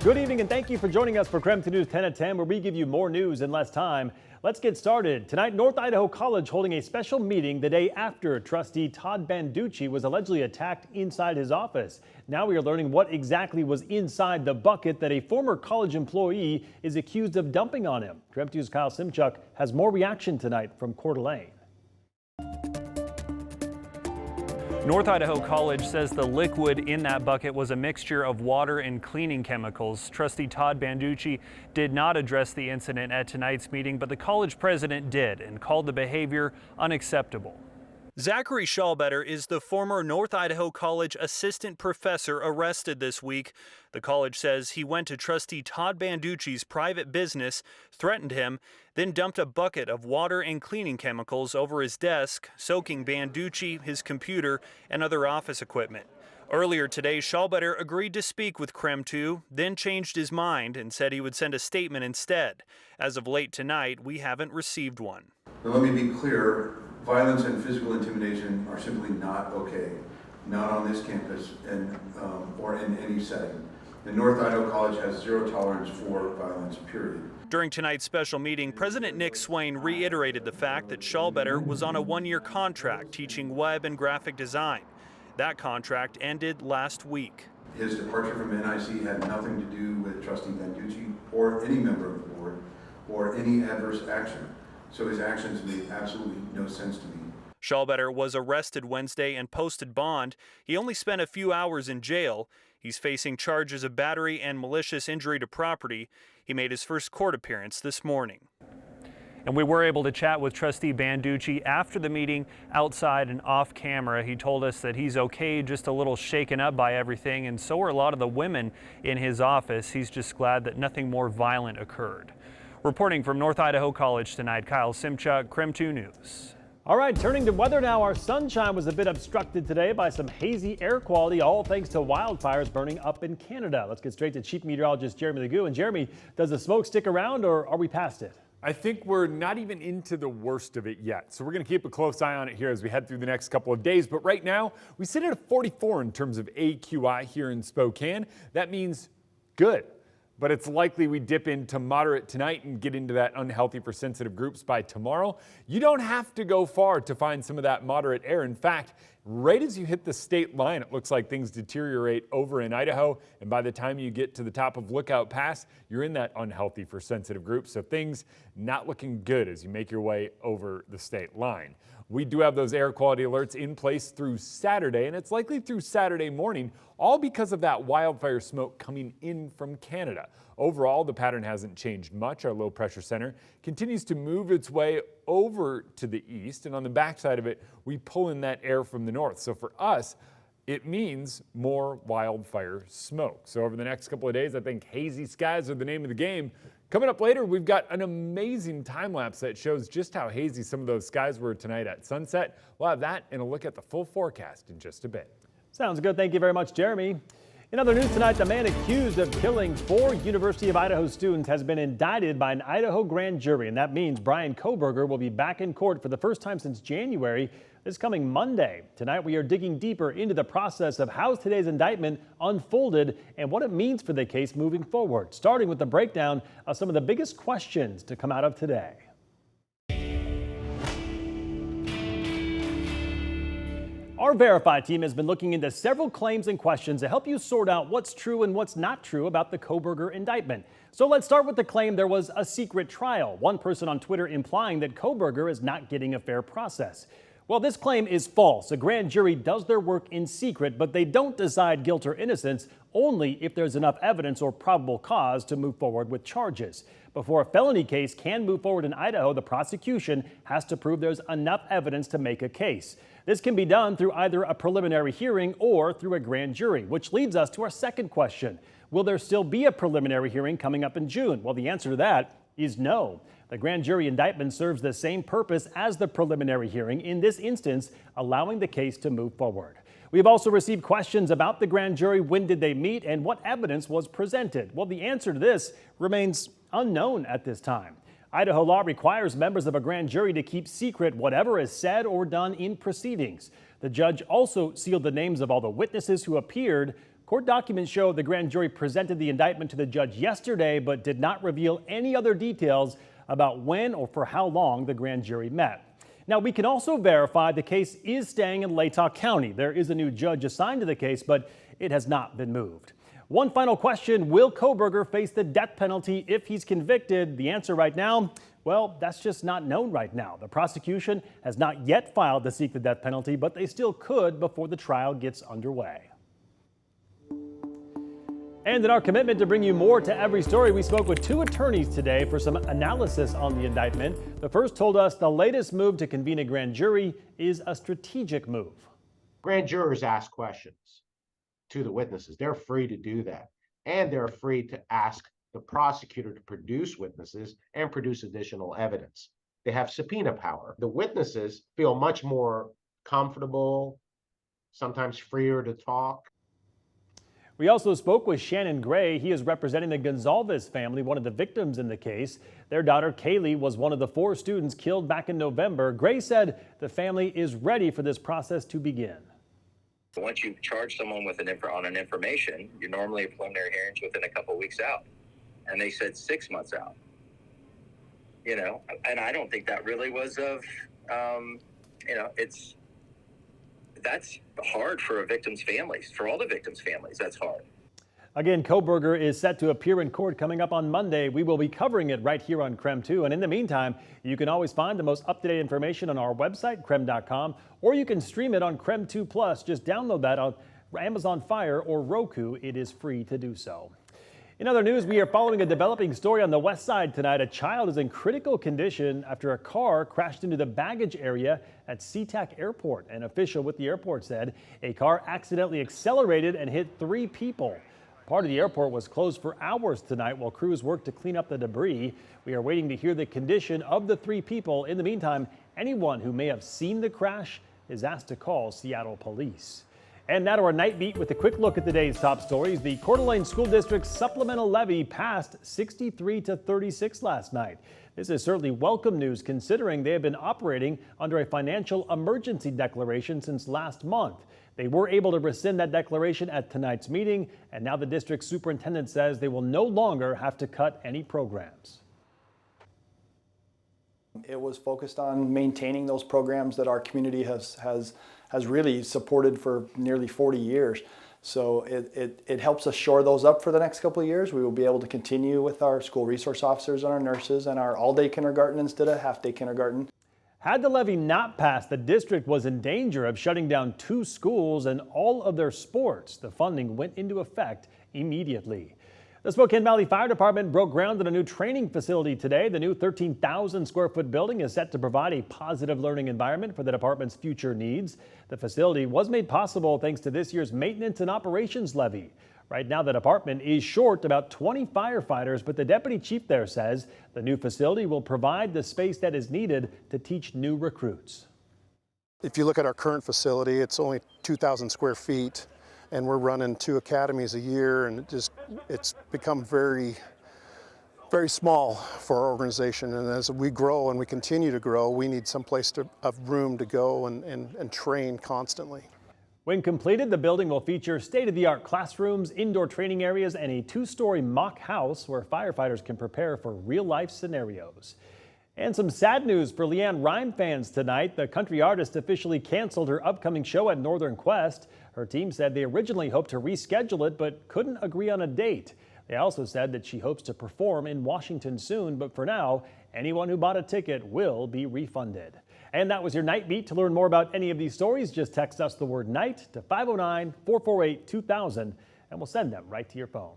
Good evening and thank you for joining us for KREM 2 News 10 at 10, where we give you more news in less time. Let's get started. Tonight, North Idaho College holding a special meeting the day after trustee Todd Banducci was allegedly attacked inside his office. Now we are learning what exactly was inside the bucket that a former college employee is accused of dumping on him. KREM 2's Kyle Simchuk has more reaction tonight from Coeur d'Alene. North Idaho College says the liquid in that bucket was a mixture of water and cleaning chemicals. Trustee Todd Banducci did not address the incident at tonight's meeting, but the college president did and called the behavior unacceptable. Zachary Schallbetter is the former North Idaho College assistant professor arrested this week. The college says he went to trustee Todd Banducci's private business, threatened him, then dumped a bucket of water and cleaning chemicals over his desk, soaking Banducci, his computer, and other office equipment. Earlier today, Schallbetter agreed to speak with KREM 2, then changed his mind and said he would send a statement instead. As of late tonight, we haven't received one. Now, let me be clear. Violence and physical intimidation are simply not okay, not on this campus and or in any setting. And North Idaho College has zero tolerance for violence, period. During tonight's special meeting, President Nick Swain reiterated the fact that Schallbetter was on a one-year contract teaching web and graphic design. That contract ended last week. His departure from NIC had nothing to do with trustee Banducci or any member of the board or any adverse action. So his actions made absolutely no sense to me. Schallbetter was arrested Wednesday and posted bond. He only spent a few hours in jail. He's facing charges of battery and malicious injury to property. He made his first court appearance this morning. And we were able to chat with trustee Banducci after the meeting outside and off camera. He told us that he's okay, just a little shaken up by everything, and so are a lot of the women in his office. He's just glad that nothing more violent occurred. Reporting from North Idaho College tonight, Kyle Simchuk, KREM 2 News. All right, turning to weather now. Our sunshine was a bit obstructed today by some hazy air quality, all thanks to wildfires burning up in Canada. Let's get straight to Chief Meteorologist Jeremy Legoo. And Jeremy, does the smoke stick around or are we past it? I think we're not even into the worst of it yet. So we're going to keep a close eye on it here as we head through the next couple of days. But right now, we sit at a 44 in terms of AQI here in Spokane. That means good. But it's likely we dip into moderate tonight and get into that unhealthy for sensitive groups by tomorrow. You don't have to go far to find some of that moderate air. In fact, right as you hit the state line, it looks like things deteriorate over in Idaho. And by the time you get to the top of Lookout Pass, you're in that unhealthy for sensitive group. So things not looking good as you make your way over the state line. We do have those air quality alerts in place through Saturday, and it's likely through Saturday morning, all because of that wildfire smoke coming in from Canada. Overall, the pattern hasn't changed much. Our low pressure center continues to move its way over to the east, and on the backside of it, we pull in that air from the north. So for us, it means more wildfire smoke. So over the next couple of days, I think hazy skies are the name of the game. Coming up later, we've got an amazing time lapse that shows just how hazy some of those skies were tonight at sunset. We'll have that and a look at the full forecast in just a bit. Sounds good. Thank you very much, Jeremy. In other news tonight, the man accused of killing 4 University of Idaho students has been indicted by an Idaho grand jury, and that means Brian Coburger will be back in court for the first time since January, this coming Monday. Tonight, we are digging deeper into the process of how today's indictment unfolded and what it means for the case moving forward, starting with the breakdown of some of the biggest questions to come out of today. Our Verify team has been looking into several claims and questions to help you sort out what's true and what's not true about the Coburger indictment. So let's start with the claim there was a secret trial. One person on Twitter implying that Coburger is not getting a fair process. Well, this claim is false. A grand jury does their work in secret, but they don't decide guilt or innocence only if there's enough evidence or probable cause to move forward with charges. Before a felony case can move forward in Idaho, the prosecution has to prove there's enough evidence to make a case. This can be done through either a preliminary hearing or through a grand jury, which leads us to our second question. Will there still be a preliminary hearing coming up in June? Well, the answer to that is no. The grand jury indictment serves the same purpose as the preliminary hearing, in this instance, allowing the case to move forward. We've also received questions about the grand jury. When did they meet and what evidence was presented? Well, the answer to this remains unknown at this time. Idaho law requires members of a grand jury to keep secret whatever is said or done in proceedings. The judge also sealed the names of all the witnesses who appeared, Court documents show the grand jury presented the indictment to the judge yesterday, but did not reveal any other details about when or for how long the grand jury met. Now, we can also verify the case is staying in Latah County. There is a new judge assigned to the case, but it has not been moved. One final question: will Coburger face the death penalty if he's convicted? The answer right now, well, that's just not known right now. The prosecution has not yet filed to seek the death penalty, but they still could before the trial gets underway. And in our commitment to bring you more to every story, we spoke with two attorneys today for some analysis on the indictment. The first told us the latest move to convene a grand jury is a strategic move. Grand jurors ask questions to the witnesses. They're free to do that. And they're free to ask the prosecutor to produce witnesses and produce additional evidence. They have subpoena power. The witnesses feel much more comfortable, sometimes freer to talk. We also spoke with Shannon Gray. He is representing the Gonzalez family, one of the victims in the case. Their daughter, Kaylee, was one of the 4 students killed back in November. Gray said the family is ready for this process to begin. Once you charge someone with an information, you're normally a preliminary hearings within a couple of weeks out. And they said 6 months out. You know, and I don't think that really was of, that's hard for a victim's families, for all the victims' families. That's hard. Again, Coburger is set to appear in court coming up on Monday. We will be covering it right here on KREM 2. And in the meantime, you can always find the most up-to-date information on our website, KREM.com, or you can stream it on KREM 2 Plus. Just download that on Amazon Fire or Roku. It is free to do so. In other news, we are following a developing story on the west side tonight. A child is in critical condition after a car crashed into the baggage area at SeaTac Airport. An official with the airport said a car accidentally accelerated and hit 3 people. Part of the airport was closed for hours tonight while crews worked to clean up the debris. We are waiting to hear the condition of the 3 people. In the meantime, anyone who may have seen the crash is asked to call Seattle police. And now to our night beat with a quick look at today's top stories. The Coeur d'Alene School District's supplemental levy passed 63-36 last night. This is certainly welcome news considering they have been operating under a financial emergency declaration since last month. They were able to rescind that declaration at tonight's meeting, and now the district superintendent says they will no longer have to cut any programs. It was focused on maintaining those programs that our community has really supported for nearly 40 years. So it helps us shore those up for the next couple of years. We will be able to continue with our school resource officers and our nurses and our all-day kindergarten instead of half-day kindergarten. Had the levy not passed, the district was in danger of shutting down 2 schools and all of their sports. The funding went into effect immediately. The Spokane Valley Fire Department broke ground on a new training facility today. The new 13,000 square foot building is set to provide a positive learning environment for the department's future needs. The facility was made possible thanks to this year's maintenance and operations levy. Right now, the department is short about 20 firefighters, but the deputy chief there says the new facility will provide the space that is needed to teach new recruits. If you look at our current facility, it's only 2,000 square feet. And we're running 2 academies a year, and it's become very, very small for our organization. And as we grow and we continue to grow, we need some place of room to go and train constantly. When completed, the building will feature state-of-the-art classrooms, indoor training areas, and a 2-story mock house where firefighters can prepare for real-life scenarios. And some sad news for Leanne Rimes fans tonight. The country artist officially canceled her upcoming show at Northern Quest. Her team said they originally hoped to reschedule it, but couldn't agree on a date. They also said that she hopes to perform in Washington soon, but for now, anyone who bought a ticket will be refunded. And that was your Night Beat. To learn more about any of these stories, just text us the word NIGHT to 509-448-2000, and we'll send them right to your phone.